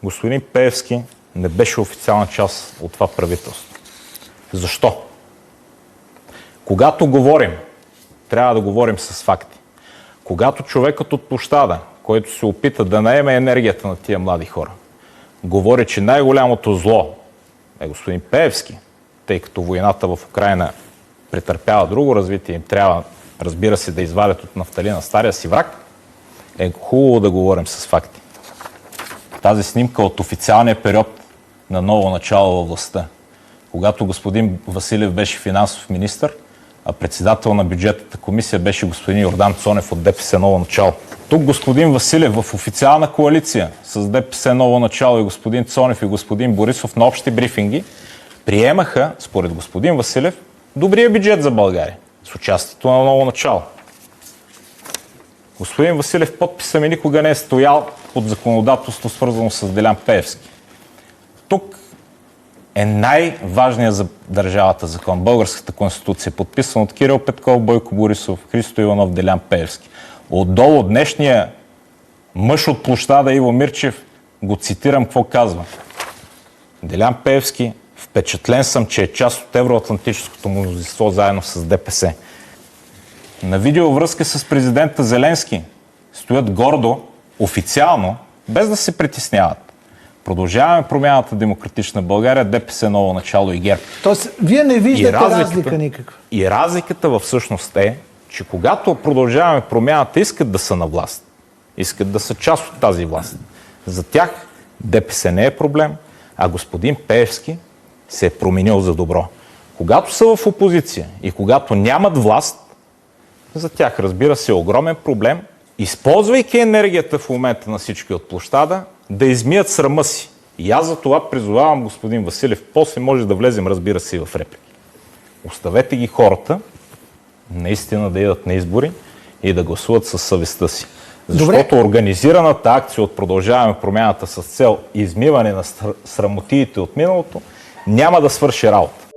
господин Пеевски не беше официална част от това правителство. Защо? Когато говорим, трябва да говорим с факти. Когато човекът от площада, който се опита да наеме енергията на тия млади хора, говори, че най-голямото зло е господин Пеевски, тъй като войната в Украйна претърпява друго развитие, им трябва, разбира се, да извадят от нафталина стария си враг, е хубаво да говорим с факти. Тази снимка от официалния период на ново начало във властта, когато господин Василев беше финансов министър, а председател на бюджетната комисия беше господин Йордан Цонев от ДПС Ново начало. Тук господин Василев в официална коалиция с ДПС Ново начало и господин Цонев и господин Борисов на общи брифинги приемаха, според господин Василев, добрия бюджет за България с участието на Ново начало. Господин Василев подписа ми никога не е стоял под законодателство, свързано с Делян Пеевски. Тук е най-важният за държавата закон, българската конституция, подписан от Кирил Петков, Бойко Борисов, Христо Иванов, Делян Пеевски. Отдолу днешния мъж от площада Иво Мирчев го цитирам какво казва. Делян Пеевски, впечатлен съм, че е част от евроатлантическото мнозинство заедно с ДПС. На видеовръзка с президента Зеленски стоят гордо, официално, без да се притесняват. Продължаваме Промяната, Демократична България, ДПС Ново начало и ГЕРБ. Тоест, вие не виждате разлика никаква. И разликата всъщност е, че когато Продължаваме Промяната искат да са на власт, искат да са част от тази власт. За тях ДПС не е проблем, а господин Пеевски се е променил за добро. Когато са в опозиция и когато нямат власт, за тях, разбира се, е огромен проблем, използвайки енергията в момента на всички от площада, да измият срама си. И аз за това призовавам господин Василев. После може да влезем, разбира се, и в реплики. Оставете ги хората наистина да идат на избори и да гласуват със съвестта си. Защото организираната акция от Продължаваме Промяната с цел измиване на срамотиите от миналото няма да свърши работа.